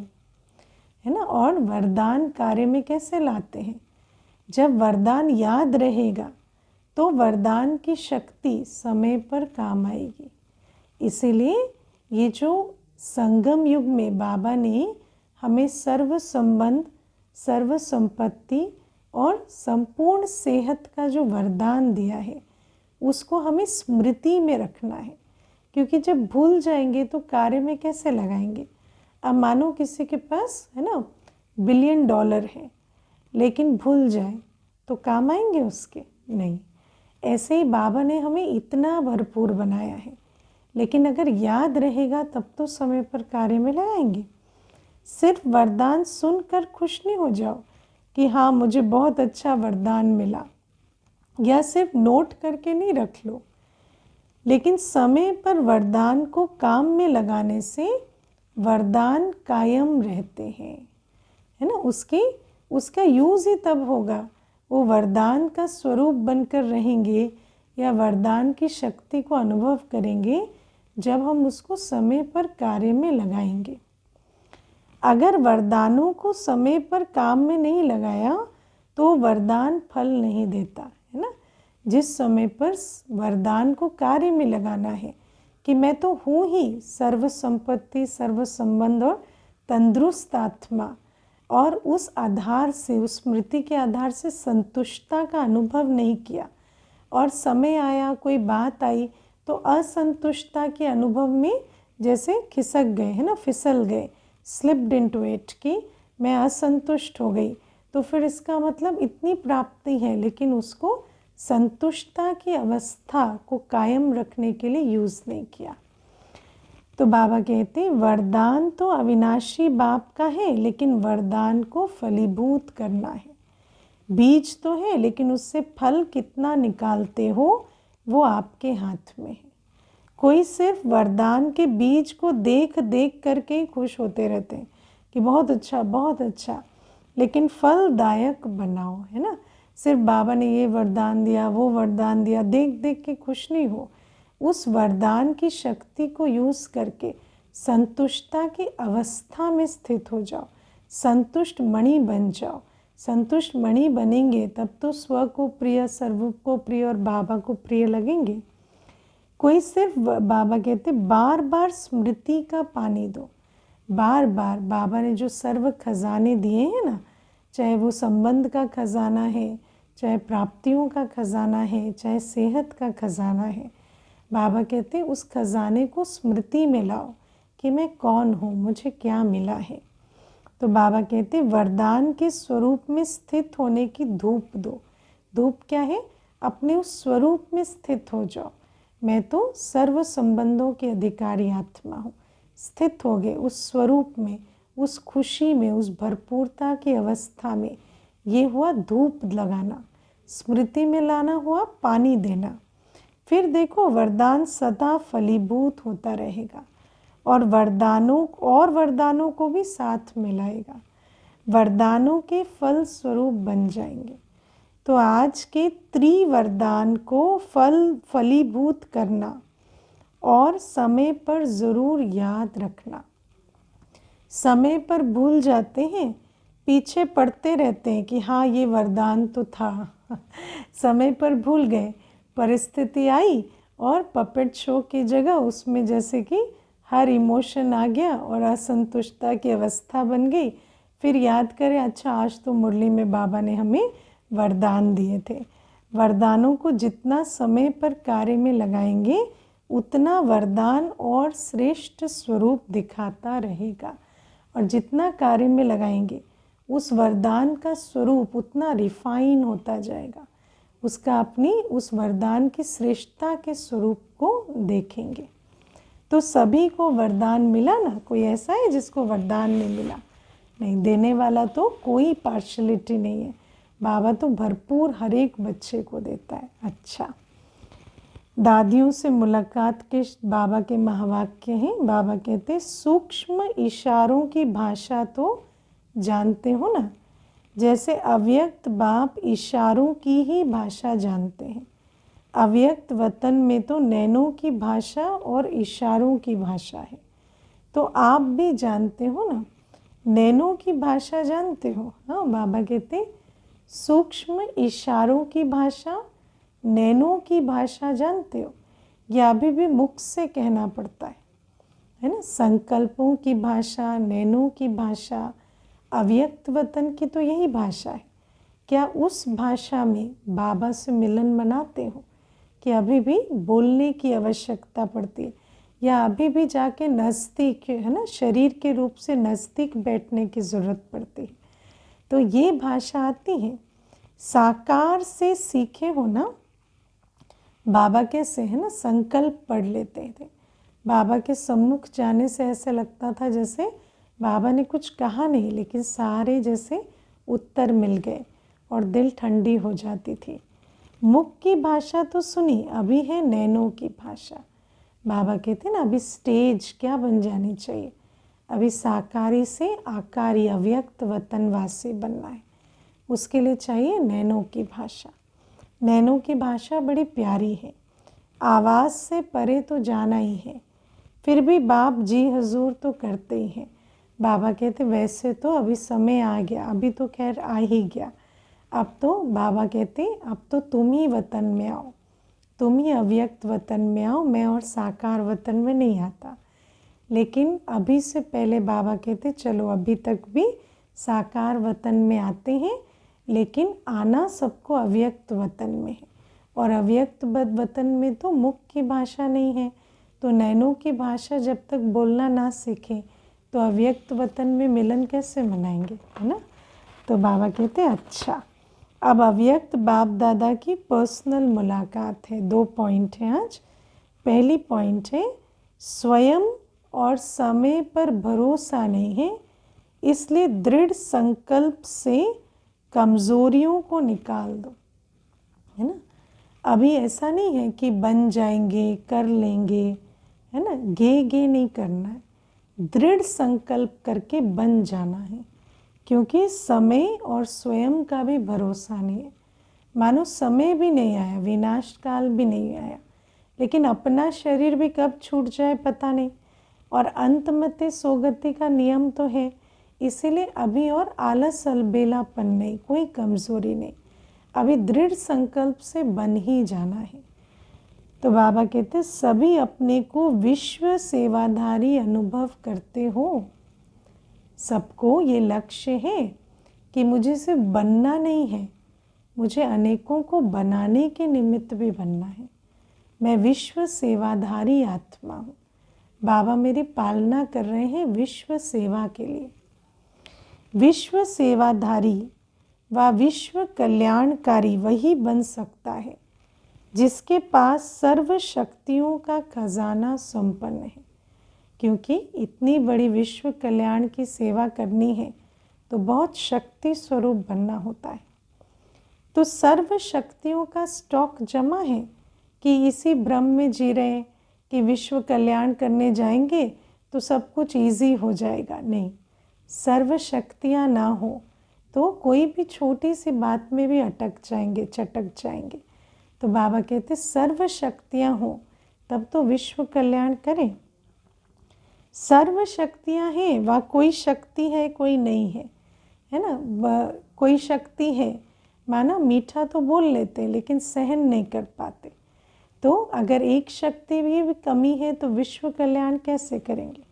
है ना। और वरदान कार्य में कैसे लाते हैं? जब वरदान याद रहेगा तो वरदान की शक्ति समय पर काम आएगी। इसीलिए ये जो संगम युग में बाबा ने हमें सर्व संबंध, सर्व संपत्ति और संपूर्ण सेहत का जो वरदान दिया है, उसको हमें स्मृति में रखना है। क्योंकि जब भूल जाएंगे तो कार्य में कैसे लगाएंगे? अब मानो किसी के पास, है ना, $1 बिलियन है, लेकिन भूल जाए तो काम आएंगे उसके? नहीं। ऐसे ही बाबा ने हमें इतना भरपूर बनाया है, लेकिन अगर याद रहेगा तब तो समय पर कार्य में लगाएंगे। सिर्फ वरदान सुनकर खुश नहीं हो जाओ कि हाँ मुझे बहुत अच्छा वरदान मिला, या सिर्फ नोट करके नहीं रख लो। लेकिन समय पर वरदान को काम में लगाने से वरदान कायम रहते हैं, है ना। उसका यूज़ ही तब होगा, वो वरदान का स्वरूप बनकर रहेंगे या वरदान की शक्ति को अनुभव करेंगे जब हम उसको समय पर कार्य में लगाएंगे। अगर वरदानों को समय पर काम में नहीं लगाया तो वरदान फल नहीं देता, है ना। जिस समय पर वरदान को कार्य में लगाना है कि मैं तो हूँ ही सर्व संपत्ति, सर्व संबंध और तंदुरुस्त आत्मा, और उस आधार से, उस स्मृति के आधार से संतुष्टता का अनुभव नहीं किया, और समय आया, कोई बात आई तो असंतुष्टता के अनुभव में जैसे खिसक गए, है ना, फिसल गए, स्लिप्ड इनटू इट, कि मैं असंतुष्ट हो गई। तो फिर इसका मतलब इतनी प्राप्ति है, लेकिन उसको संतुष्टता की अवस्था को कायम रखने के लिए यूज़ नहीं किया। तो बाबा कहते वरदान तो अविनाशी बाप का है, लेकिन वरदान को फलीभूत करना है। बीज तो है, लेकिन उससे फल कितना निकालते हो वो आपके हाथ में है। कोई सिर्फ वरदान के बीज को देख देख करके ही खुश होते रहते हैं कि बहुत अच्छा बहुत अच्छा, लेकिन फलदायक बनाओ, है ना। सिर्फ बाबा ने ये वरदान दिया, वो वरदान दिया, देख देख के खुश नहीं हो। उस वरदान की शक्ति को यूज़ करके संतुष्टता की अवस्था में स्थित हो जाओ, संतुष्ट मणि बन जाओ। संतुष्ट मणि बनेंगे तब तो स्व को प्रिय, सर्व को प्रिय और बाबा को प्रिय लगेंगे। कोई सिर्फ, बाबा कहते बार बार स्मृति का पानी दो, बार बार। बाबा ने जो सर्व खजाने दिए हैं ना, चाहे वो संबंध का खजाना है, चाहे प्राप्तियों का खजाना है, चाहे सेहत का खजाना है, बाबा कहते उस खजाने को स्मृति में लाओ कि मैं कौन हूँ, मुझे क्या मिला है। तो बाबा कहते वरदान के स्वरूप में स्थित होने की धूप दो। धूप क्या है? अपने उस स्वरूप में स्थित हो जाओ। मैं तो सर्व संबंधों के अधिकारी आत्मा हूँ। स्थित हो गए उस स्वरूप में, उस खुशी में, उस भरपूरता की अवस्था में। ये हुआ धूप लगाना, स्मृति में लाना हुआ पानी देना। फिर देखो वरदान सदा फलीभूत होता रहेगा और वरदानों को भी साथ मिलाएगा। वरदानों के फल स्वरूप बन जाएंगे। तो आज के त्रिवरदान को फलीभूत करना और समय पर ज़रूर याद रखना। समय पर भूल जाते हैं पीछे पड़ते रहते हैं कि हाँ ये वरदान तो था समय पर भूल गए, परिस्थिति आई और पपेट शो की जगह उसमें जैसे कि हर इमोशन आ गया और असंतुष्टता की अवस्था बन गई। फिर याद करें, अच्छा आज तो मुरली में बाबा ने हमें वरदान दिए थे। वरदानों को जितना समय पर कार्य में लगाएंगे उतना वरदान और श्रेष्ठ स्वरूप दिखाता रहेगा, और जितना कार्य में लगाएंगे उस वरदान का स्वरूप उतना रिफाइन होता जाएगा, उसका अपनी उस वरदान की श्रेष्ठता के स्वरूप को देखेंगे। तो सभी को वरदान मिला ना, कोई ऐसा है जिसको वरदान नहीं मिला? नहीं, देने वाला तो कोई पार्शलिटी नहीं है, बाबा तो भरपूर हर एक बच्चे को देता है। अच्छा, दादियों से मुलाकात के बाबा के महावाक्य हैं। बाबा कहते हैं सूक्ष्म इशारों की भाषा तो जानते हो ना, जैसे अव्यक्त बाप इशारों की ही भाषा जानते हैं। अव्यक्त वतन में तो नैनों की भाषा और इशारों की भाषा है, तो आप भी जानते हो ना, नैनों की भाषा जानते हो। हाँ, बाबा कहते सूक्ष्म इशारों की भाषा, नैनों की भाषा जानते हो। यह अभी भी मुख से कहना पड़ता है ना। संकल्पों की भाषा, नैनों की भाषा, अव्यक्त वतन की तो यही भाषा है। क्या उस भाषा में बाबा से मिलन मनाते हो कि अभी भी बोलने की आवश्यकता पड़ती है, या अभी भी जाके नज़दीक, है ना, शरीर के रूप से नज़दीक बैठने की ज़रूरत पड़ती है? तो ये भाषा आती है। साकार से सीखे हो ना, बाबा कैसे, है ना, संकल्प पढ़ लेते थे। बाबा के सम्मुख जाने से ऐसे लगता था जैसे बाबा ने कुछ कहा नहीं, लेकिन सारे जैसे उत्तर मिल गए और दिल ठंडी हो जाती थी। मुख की भाषा तो सुनी, अभी है नैनों की भाषा। बाबा कहते हैं ना, अभी स्टेज क्या बन जानी चाहिए, अभी साकारी से आकारी अव्यक्त वतनवासी बनना है। उसके लिए चाहिए नैनों की भाषा। नैनों की भाषा बड़ी प्यारी है, आवाज़ से परे तो जाना ही है, फिर भी बाप जी हजूर तो करते ही हैं। बाबा कहते वैसे तो अभी समय आ गया, अभी तो खैर आ ही गया, अब तो बाबा कहते अब तो तुम ही वतन में आओ, तुम ही अव्यक्त वतन में आओ, मैं और साकार वतन में नहीं आता। लेकिन अभी से पहले बाबा कहते चलो अभी तक भी साकार वतन में आते हैं, लेकिन आना सबको अव्यक्त वतन में है, और अव्यक्त वतन में तो मुख की भाषा नहीं है, तो नैनों की भाषा जब तक बोलना ना सीखें तो अव्यक्त वतन में मिलन कैसे मनाएंगे, है ना। तो बाबा कहते अच्छा, अब अव्यक्त बाप दादा की पर्सनल मुलाकात है। 2 पॉइंट हैं आज। पहली पॉइंट है स्वयं और समय पर भरोसा नहीं है, इसलिए दृढ़ संकल्प से कमज़ोरियों को निकाल दो, है ना। अभी ऐसा नहीं है कि बन जाएंगे, कर लेंगे, है ना, गे नहीं करना है, दृढ़ संकल्प करके बन जाना है, क्योंकि समय और स्वयं का भी भरोसा नहीं है। मानो समय भी नहीं आया, विनाश काल भी नहीं आया, लेकिन अपना शरीर भी कब छूट जाए पता नहीं, और अंत मते सोगति का नियम तो है, इसीलिए अभी और आलस अलबेलापन नहीं, कोई कमज़ोरी नहीं, अभी दृढ़ संकल्प से बन ही जाना है। तो बाबा कहते सभी अपने को विश्व सेवाधारी अनुभव करते हो। सबको ये लक्ष्य है कि मुझे सिर्फ बनना नहीं है, मुझे अनेकों को बनाने के निमित्त भी बनना है। मैं विश्व सेवाधारी आत्मा हूँ, बाबा मेरी पालना कर रहे हैं विश्व सेवा के लिए। विश्व सेवाधारी व विश्व कल्याणकारी वही बन सकता है जिसके पास सर्व शक्तियों का खजाना संपन्न है, क्योंकि इतनी बड़ी विश्व कल्याण की सेवा करनी है तो बहुत शक्ति स्वरूप बनना होता है। तो सर्व शक्तियों का स्टॉक जमा है कि इसी भ्रम में जी रहे हैं कि विश्व कल्याण करने जाएंगे तो सब कुछ इजी हो जाएगा। नहीं, सर्व शक्तियाँ ना हो तो कोई भी छोटी सी बात में भी अटक जाएंगे, चटक जाएंगे। तो बाबा कहते सर्व शक्तियाँ हो तब तो विश्व कल्याण करें। सर्व शक्तियाँ हैं, वह कोई शक्ति है कोई नहीं है, है ना। कोई शक्ति है, माना मीठा तो बोल लेते लेकिन सहन नहीं कर पाते, तो अगर एक शक्ति भी कमी है तो विश्व कल्याण कैसे करेंगे।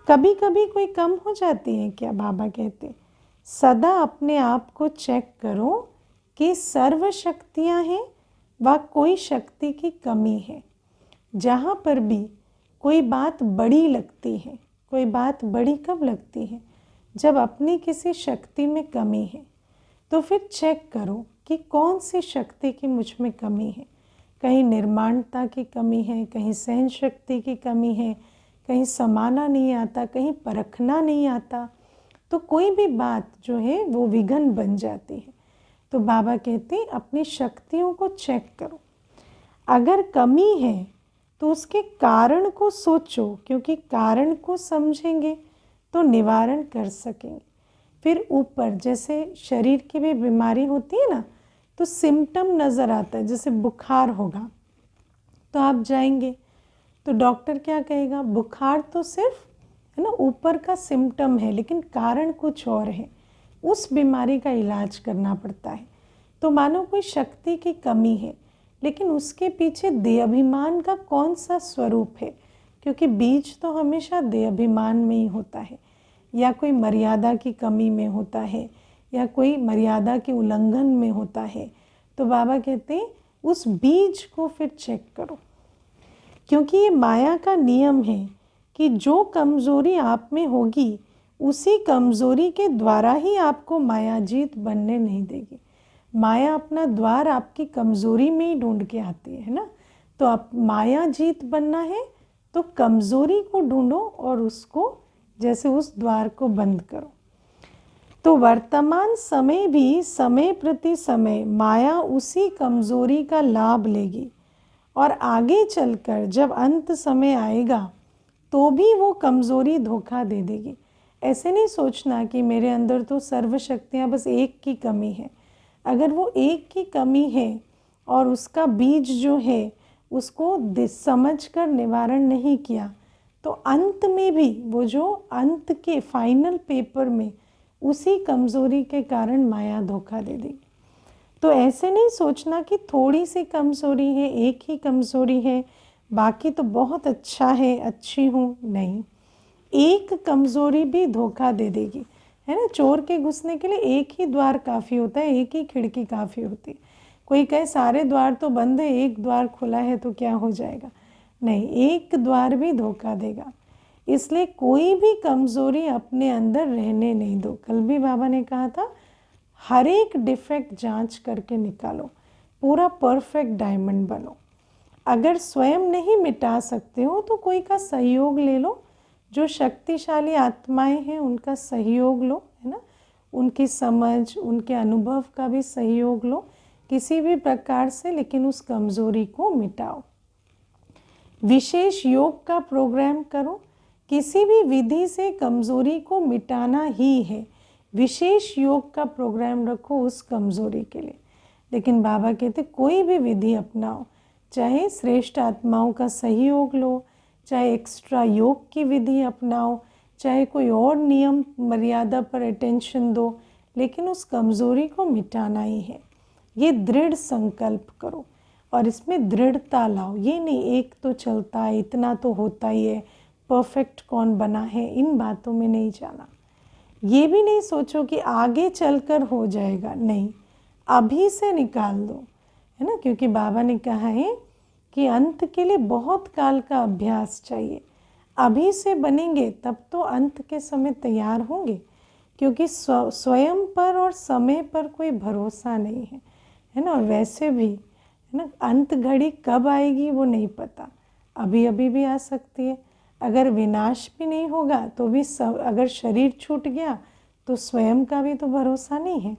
कभी कभी कोई कम हो जाती है क्या, बाबा कहते सदा अपने आप को चेक करो कि सर्व शक्तियाँ हैं व कोई शक्ति की कमी है। जहाँ पर भी कोई बात बड़ी लगती है, कोई बात बड़ी कब लगती है, जब अपनी किसी शक्ति में कमी है। तो फिर चेक करो कि कौन सी शक्ति की मुझ में कमी है। कहीं निर्माणता की कमी है, कहीं सहन शक्ति की कमी है, कहीं समाना नहीं आता, कहीं परखना नहीं आता, तो कोई भी बात जो है वो विघन बन जाती है। तो बाबा कहते हैं अपनी शक्तियों को चेक करो। अगर कमी है तो उसके कारण को सोचो, क्योंकि कारण को समझेंगे तो निवारण कर सकेंगे। फिर ऊपर जैसे शरीर की भी बीमारी होती है ना, तो सिम्टम नज़र आता है। जैसे बुखार होगा तो आप जाएंगे तो डॉक्टर क्या कहेगा, बुखार तो सिर्फ है ना ऊपर का सिम्टम है, लेकिन कारण कुछ और है, उस बीमारी का इलाज करना पड़ता है। तो मानो कोई शक्ति की कमी है, लेकिन उसके पीछे देहाभिमान का कौन सा स्वरूप है, क्योंकि बीज तो हमेशा देहाभिमान में ही होता है, या कोई मर्यादा की कमी में होता है, या कोई मर्यादा के उल्लंघन में होता है। तो बाबा कहते हैं उस बीज को फिर चेक करो, क्योंकि ये माया का नियम है कि जो कमज़ोरी आप में होगी उसी कमज़ोरी के द्वारा ही आपको माया जीत बनने नहीं देगी। माया अपना द्वार आपकी कमज़ोरी में ही ढूंढ के आती है ना। तो आप माया जीत बनना है तो कमज़ोरी को ढूंढो और उसको जैसे उस द्वार को बंद करो। तो वर्तमान समय भी समय प्रति समय माया उसी कमज़ोरी का लाभ लेगी, और आगे चलकर जब अंत समय आएगा तो भी वो कमज़ोरी धोखा दे देगी। ऐसे नहीं सोचना कि मेरे अंदर तो सर्वशक्तियाँ बस एक की कमी है। अगर वो एक की कमी है और उसका बीज जो है उसको समझ कर निवारण नहीं किया, तो अंत में भी वो जो अंत के फाइनल पेपर में उसी कमज़ोरी के कारण माया धोखा दे देगी। तो ऐसे नहीं सोचना कि थोड़ी सी कमज़ोरी है, एक ही कमज़ोरी है, बाकी तो बहुत अच्छा है, अच्छी हूँ, नहीं। एक कमज़ोरी भी धोखा दे देगी, है ना। चोर के घुसने के लिए एक ही द्वार काफ़ी होता है, एक ही खिड़की काफ़ी होती है। कोई कहे सारे द्वार तो बंद है, एक द्वार खुला है तो क्या हो जाएगा, नहीं, एक द्वार भी धोखा देगा। इसलिए कोई भी कमज़ोरी अपने अंदर रहने नहीं दो। कल भी बाबा ने कहा था हर एक डिफेक्ट जांच करके निकालो, पूरा परफेक्ट डायमंड बनो। अगर स्वयं नहीं मिटा सकते हो तो कोई का सहयोग ले लो, जो शक्तिशाली आत्माएं हैं उनका सहयोग लो, है ना। उनकी समझ, उनके अनुभव का भी सहयोग लो किसी भी प्रकार से, लेकिन उस कमज़ोरी को मिटाओ। विशेष योग का प्रोग्राम करो, किसी भी विधि से कमज़ोरी को मिटाना ही है। विशेष योग का प्रोग्राम रखो उस कमज़ोरी के लिए। लेकिन बाबा कहते कोई भी विधि अपनाओ, चाहे श्रेष्ठ आत्माओं का सहयोग लो, चाहे एक्स्ट्रा योग की विधि अपनाओ, चाहे कोई और नियम मर्यादा पर अटेंशन दो, लेकिन उस कमज़ोरी को मिटाना ही है। ये दृढ़ संकल्प करो और इसमें दृढ़ता लाओ। ये नहीं एक तो चलता है, इतना तो होता ही है, परफेक्ट कौन बना है, इन बातों में नहीं जाना। ये भी नहीं सोचो कि आगे चलकर हो जाएगा, नहीं, अभी से निकाल दो, है ना। क्योंकि बाबा ने कहा है कि अंत के लिए बहुत काल का अभ्यास चाहिए। अभी से बनेंगे तब तो अंत के समय तैयार होंगे, क्योंकि स्वयं पर और समय पर कोई भरोसा नहीं है, है ना। और वैसे भी है ना, अंत घड़ी कब आएगी वो नहीं पता, अभी अभी भी आ सकती है। अगर विनाश भी नहीं होगा तो भी अगर शरीर छूट गया तो स्वयं का भी तो भरोसा नहीं है।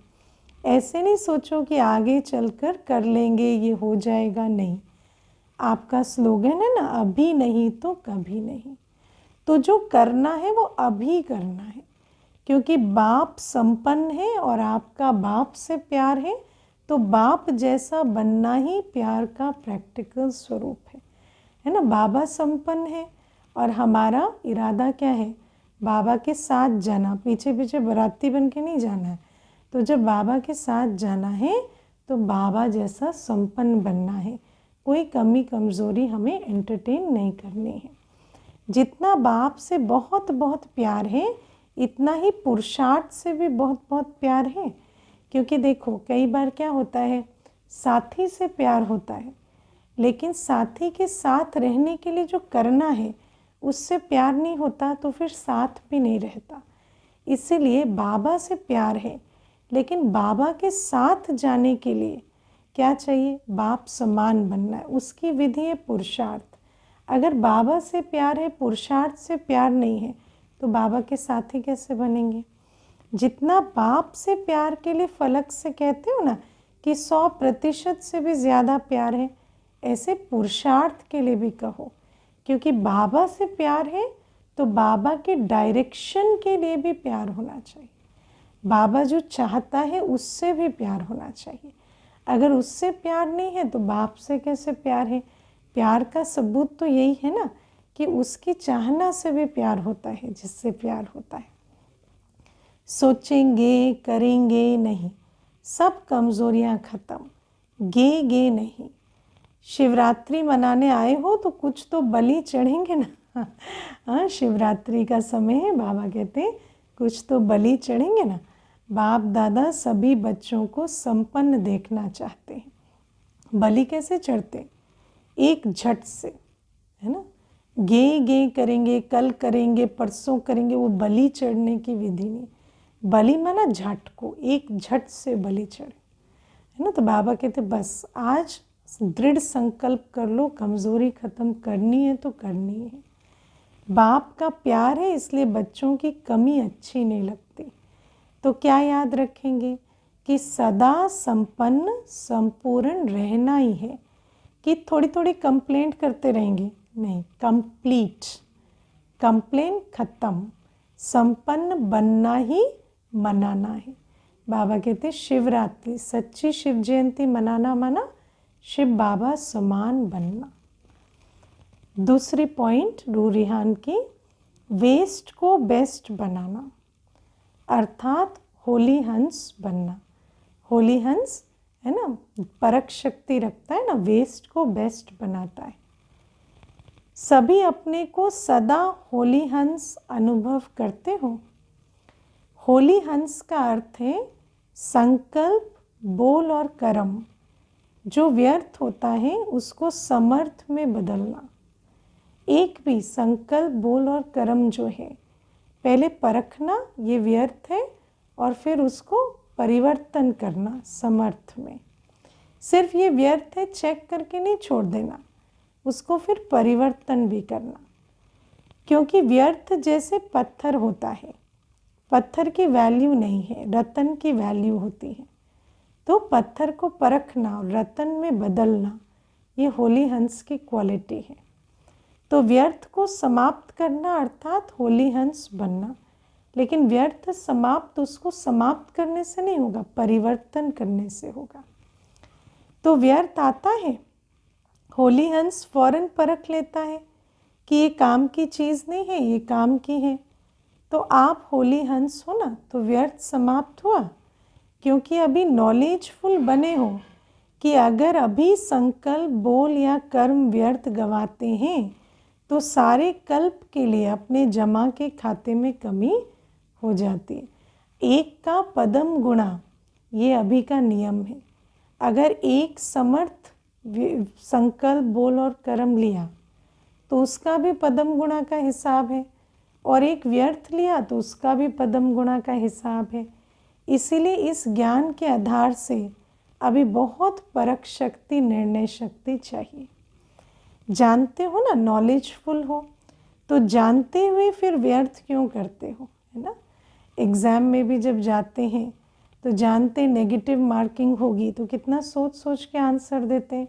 ऐसे नहीं सोचो कि आगे चलकर कर लेंगे, ये हो जाएगा, नहीं। आपका स्लोगन है ना, अभी नहीं तो कभी नहीं। तो जो करना है वो अभी करना है, क्योंकि बाप संपन्न है और आपका बाप से प्यार है, तो बाप जैसा बनना ही प्यार का प्रैक्टिकल स्वरूप है ना। बाबा संपन्न है और हमारा इरादा क्या है, बाबा के साथ जाना, पीछे पीछे बाराती बन के नहीं जाना है। तो जब बाबा के साथ जाना है तो बाबा जैसा संपन्न बनना है, कोई कमी कमज़ोरी हमें एंटरटेन नहीं करनी है। जितना बाप से बहुत बहुत प्यार है इतना ही पुरुषार्थ से भी बहुत बहुत प्यार है। क्योंकि देखो कई बार क्या होता है, साथी से प्यार होता है लेकिन साथी के साथ रहने के लिए जो करना है उससे प्यार नहीं होता, तो फिर साथ भी नहीं रहता। इसीलिए बाबा से प्यार है लेकिन बाबा के साथ जाने के लिए क्या चाहिए, बाप समान बनना है, उसकी विधि है पुरुषार्थ। अगर बाबा से प्यार है, पुरुषार्थ से प्यार नहीं है, तो बाबा के साथी कैसे बनेंगे। जितना बाप से प्यार के लिए फलक से कहते हो ना कि 100% से भी ज़्यादा प्यार है, ऐसे पुरुषार्थ के लिए भी कहो। क्योंकि बाबा से प्यार है तो बाबा के डायरेक्शन के लिए भी प्यार होना चाहिए। बाबा जो चाहता है उससे भी प्यार होना चाहिए। अगर उससे प्यार नहीं है तो बाप से कैसे प्यार है। प्यार का सबूत तो यही है ना कि उसकी चाहना से भी प्यार होता है, जिससे प्यार होता है। सोचेंगे करेंगे नहीं, सब कमज़ोरियाँ ख़त्म, गे गे नहीं। शिवरात्रि मनाने आए हो तो कुछ तो बलि चढ़ेंगे ना। हाँ, शिवरात्रि का समय है, बाबा कहते हैं कुछ तो बलि चढ़ेंगे ना। बाप दादा सभी बच्चों को संपन्न देखना चाहते हैं। बलि कैसे चढ़ते, एक झट से, है ना। गे गे करेंगे, कल करेंगे, परसों करेंगे, वो बलि चढ़ने की विधि नहीं। बलि माना झट को, एक झट से बलि चढ़े, है ना। तो बाबा कहते बस आज दृढ़ संकल्प कर लो, कमज़ोरी ख़त्म करनी है तो करनी है। बाप का प्यार है इसलिए बच्चों की कमी अच्छी नहीं लगती। तो क्या याद रखेंगे कि सदा संपन्न संपूर्ण रहना ही है। कि थोड़ी थोड़ी कंप्लेंट करते रहेंगे, नहीं, कंप्लीट, कंप्लेंट खत्म, संपन्न बनना ही मनाना है। बाबा कहते शिवरात्रि, सच्ची शिव जयंती मनाना माना शिव बाबा समान बनना। दूसरी पॉइंट रूरिहान की, वेस्ट को बेस्ट बनाना, अर्थात होली हंस बनना। होली हंस है ना, परख शक्ति रखता है ना, वेस्ट को बेस्ट बनाता है। सभी अपने को सदा होली हंस अनुभव करते हो। होली हंस का अर्थ है संकल्प, बोल और कर्म। जो व्यर्थ होता है उसको समर्थ में बदलना। एक भी संकल्प, बोल और कर्म जो है पहले परखना ये व्यर्थ है और फिर उसको परिवर्तन करना समर्थ में। सिर्फ ये व्यर्थ है चेक करके नहीं छोड़ देना, उसको फिर परिवर्तन भी करना। क्योंकि व्यर्थ जैसे पत्थर होता है, पत्थर की वैल्यू नहीं है, रतन की वैल्यू होती है। तो पत्थर को परखना और रतन में बदलना, ये होली हंस की क्वालिटी है। तो व्यर्थ को समाप्त करना अर्थात होली हंस बनना। लेकिन व्यर्थ समाप्त, उसको समाप्त करने से नहीं होगा, परिवर्तन करने से होगा। तो व्यर्थ आता है, होली हंस फौरन परख लेता है कि ये काम की चीज़ नहीं है, ये काम की है। तो आप होली हंस हो ना, तो व्यर्थ समाप्त हुआ। क्योंकि अभी नॉलेजफुल बने हो कि अगर अभी संकल्प, बोल या कर्म व्यर्थ गवाते हैं तो सारे कल्प के लिए अपने जमा के खाते में कमी हो जाती है। एक का पदम गुणा, ये अभी का नियम है। अगर एक समर्थ संकल्प, बोल और कर्म लिया तो उसका भी पदम गुणा का हिसाब है, और एक व्यर्थ लिया तो उसका भी पदम गुणा का हिसाब है। इसीलिए इस ज्ञान के आधार से अभी बहुत परख शक्ति, निर्णय शक्ति चाहिए। जानते हो ना, नॉलेजफुल हो तो जानते हुए फिर व्यर्थ क्यों करते हो, है ना। एग्ज़ाम में भी जब जाते हैं तो जानते नेगेटिव मार्किंग होगी तो कितना सोच सोच के आंसर देते हैं।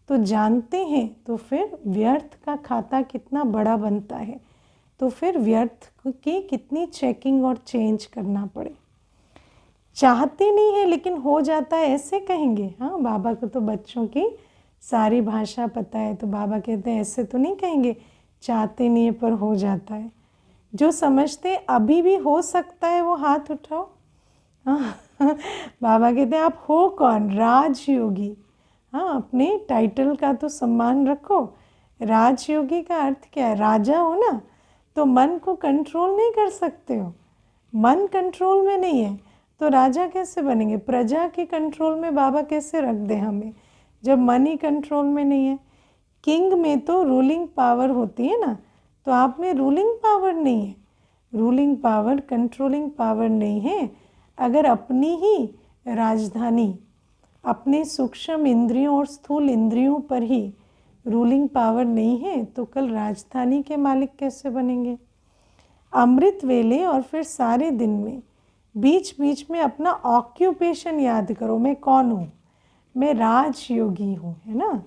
तो जानते हैं तो फिर व्यर्थ का खाता कितना बड़ा बनता है, तो फिर व्यर्थ की कितनी चेकिंग और चेंज करना पड़े। चाहते नहीं है लेकिन हो जाता है ऐसे कहेंगे। हाँ, बाबा को तो बच्चों की सारी भाषा पता है, तो बाबा कहते हैं ऐसे तो नहीं कहेंगे चाहते नहीं है पर हो जाता है। जो समझते अभी भी हो सकता है वो हाथ उठाओ। हाँ बाबा कहते हैं आप हो कौन? राजयोगी। हाँ, अपने टाइटल का तो सम्मान रखो। राजयोगी का अर्थ क्या है? राजा हो ना, तो मन को कंट्रोल नहीं कर सकते हो। मन कंट्रोल में नहीं है तो राजा कैसे बनेंगे? प्रजा के कंट्रोल में बाबा कैसे रख दे हमें, जब मन ही कंट्रोल में नहीं है। किंग में तो रूलिंग पावर होती है ना, तो आप में रूलिंग पावर नहीं है। रूलिंग पावर, कंट्रोलिंग पावर नहीं है। अगर अपनी ही राजधानी, अपने सूक्ष्म इंद्रियों और स्थूल इंद्रियों पर ही रूलिंग पावर नहीं है तो कल राजधानी के मालिक कैसे बनेंगे? अमृत वेले और फिर सारे दिन में बीच बीच में अपना ऑक्यूपेशन याद करो। मैं कौन हूँ? मैं राजयोगी हूँ, है ना।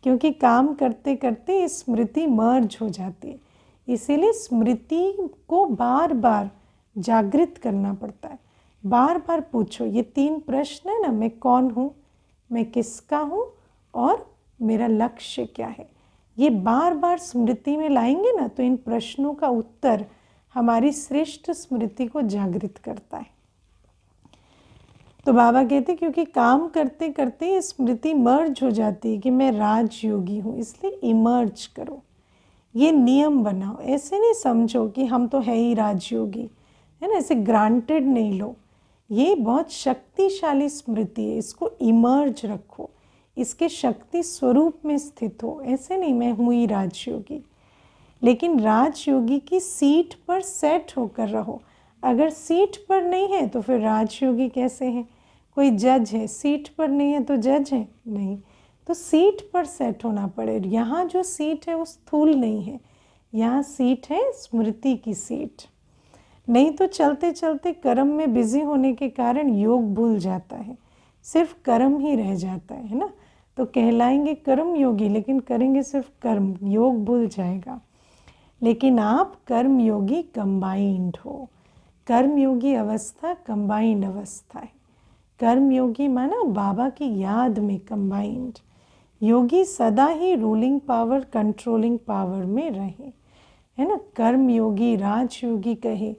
क्योंकि काम करते करते स्मृति मर्ज हो जाती है, इसीलिए स्मृति को बार बार जागृत करना पड़ता है। बार बार पूछो, ये 3 प्रश्न है ना, मैं कौन हूँ, मैं किसका हूँ और मेरा लक्ष्य क्या है। ये बार बार स्मृति में लाएंगे ना तो इन प्रश्नों का उत्तर हमारी श्रेष्ठ स्मृति को जागृत करता है। तो बाबा कहते क्योंकि काम करते करते स्मृति मर्ज हो जाती है कि मैं राजयोगी हूँ, इसलिए इमर्ज करो, ये नियम बनाओ। ऐसे नहीं समझो कि हम तो है ही राजयोगी, है ना, ऐसे ग्रांटेड नहीं लो। ये बहुत शक्तिशाली स्मृति है, इसको इमर्ज रखो, इसके शक्ति स्वरूप में स्थित हो। ऐसे नहीं मैं हूँ ही राजयोगी, लेकिन राजयोगी की सीट पर सेट होकर रहो। अगर सीट पर नहीं है तो फिर राजयोगी कैसे हैं? कोई जज है, सीट पर नहीं है तो जज है नहीं, तो सीट पर सेट होना पड़े। यहाँ जो सीट है वो स्थूल नहीं है, यहाँ सीट है स्मृति की सीट। नहीं तो चलते चलते कर्म में बिजी होने के कारण योग भूल जाता है, सिर्फ कर्म ही रह जाता है ना। तो कहलाएंगे कर्म योगी लेकिन करेंगे सिर्फ कर्म, योग भूल जाएगा। लेकिन आप कर्म योगी कंबाइंड हो। कर्म योगी अवस्था कंबाइंड अवस्था है। कर्म योगी माना बाबा की याद में कंबाइंड। योगी सदा ही रूलिंग पावर, कंट्रोलिंग पावर में रहे, है ना। कर्म योगी, राजयोगी कहे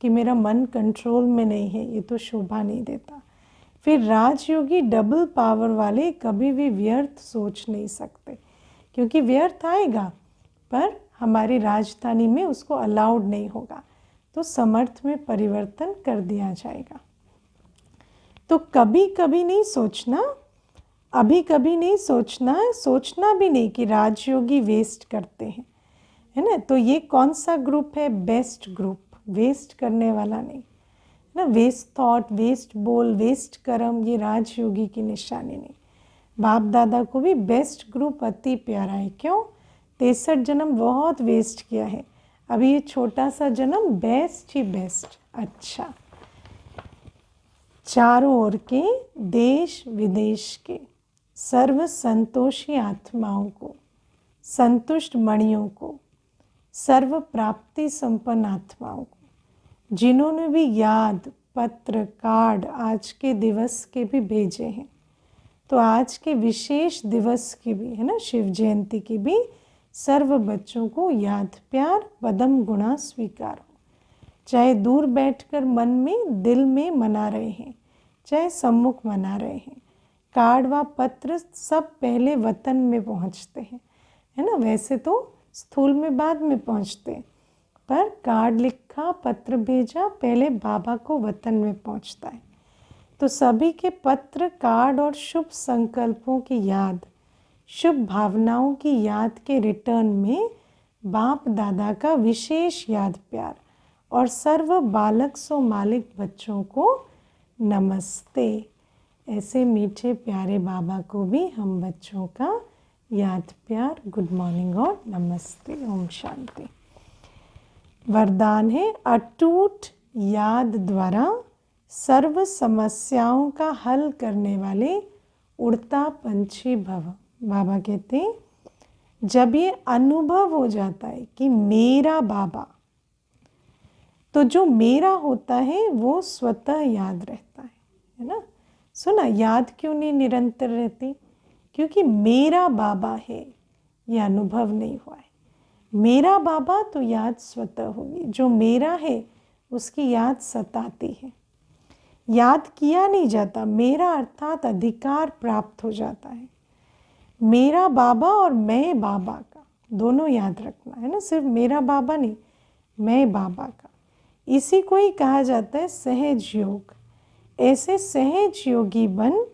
कि मेरा मन कंट्रोल में नहीं है, ये तो शोभा नहीं देता। फिर राजयोगी डबल पावर वाले कभी भी व्यर्थ सोच नहीं सकते, क्योंकि व्यर्थ आएगा पर हमारी राजधानी में उसको अलाउड नहीं होगा, तो समर्थ में परिवर्तन कर दिया जाएगा। तो कभी कभी नहीं सोचना, अभी कभी नहीं सोचना, सोचना भी नहीं कि राजयोगी वेस्ट करते हैं, है ना। तो ये कौन सा ग्रुप है? बेस्ट ग्रुप, वेस्ट करने वाला नहीं, है ना। वेस्ट थॉट, वेस्ट बोल, वेस्ट कर्म, ये राजयोगी की निशानी नहीं। बाप दादा को भी बेस्ट ग्रुप अति प्यारा है। क्यों? 63 जन्म बहुत वेस्ट किया है, अभी ये छोटा सा जन्म बेस्ट ही बेस्ट। अच्छा, चारों ओर के देश विदेश के सर्व संतोषी आत्माओं को, संतुष्ट मणियों को, सर्व प्राप्ति संपन्न आत्माओं को, जिन्होंने भी याद, पत्र, कार्ड आज के दिवस के भी भेजे हैं, तो आज के विशेष दिवस की भी, है ना, शिव जयंती की भी सर्व बच्चों को याद, प्यार, पदम गुणा स्वीकार हो। चाहे दूर बैठकर मन में, दिल में मना रहे हैं, चाहे सम्मुख मना रहे हैं। कार्ड व पत्र सब पहले वतन में पहुंचते हैं, है ना। वैसे तो स्थूल में बाद में पहुंचते हैं, पर कार्ड लिखा, पत्र भेजा, पहले बाबा को वतन में पहुंचता है। तो सभी के पत्र, कार्ड और शुभ संकल्पों की याद, शुभ भावनाओं की याद के रिटर्न में बाप दादा का विशेष याद, प्यार और सर्व बालक सो मालिक बच्चों को नमस्ते। ऐसे मीठे प्यारे बाबा को भी हम बच्चों का याद, प्यार, गुड मॉर्निंग और नमस्ते। ओम शांति। वरदान है अटूट याद द्वारा सर्व समस्याओं का हल करने वाले उड़ता पंछी भव। बाबा कहते हैं जब ये अनुभव हो जाता है कि मेरा बाबा, तो जो मेरा होता है वो स्वतः याद रहता है ना। सुना, याद क्यों नहीं निरंतर रहती? क्योंकि मेरा बाबा है, ये अनुभव नहीं हुआ है। मेरा बाबा तो याद स्वतः होगी। जो मेरा है उसकी याद सताती है। याद किया नहीं जाता, मेरा अर्थात अधिकार प्राप्त हो जाता है। मेरा बाबा और मैं बाबा का, दोनों याद रखना है ना, सिर्फ मेरा बाबा नहीं, मैं बाबा का। इसी को ही कहा जाता है सहज योग। ऐसे सहज योगी बन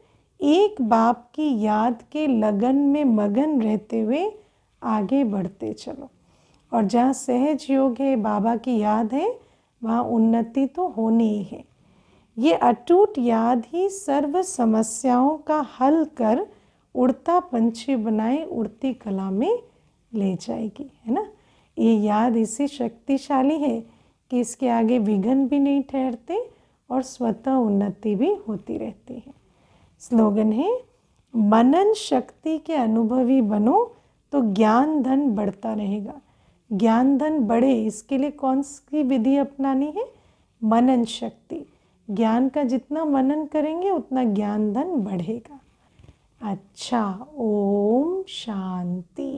एक बाप की याद के लगन में मगन रहते हुए आगे बढ़ते चलो। और जहाँ सहज योग है, बाबा की याद है, वहाँ उन्नति तो होनी ही है। ये अटूट याद ही सर्व समस्याओं का हल कर उड़ता पंछी बनाए उड़ती कला में ले जाएगी, है ना। ये याद इसी शक्तिशाली है कि इसके आगे विघ्न भी नहीं ठहरते और स्वतः उन्नति भी होती रहती है। स्लोगन है, मनन शक्ति के अनुभवी बनो तो ज्ञान धन बढ़ता रहेगा। ज्ञान धन बढ़े इसके लिए कौन सी विधि अपनानी है? मनन शक्ति। ज्ञान का जितना मनन करेंगे उतना ज्ञान धन बढ़ेगा। अच्छा, ओम शांति।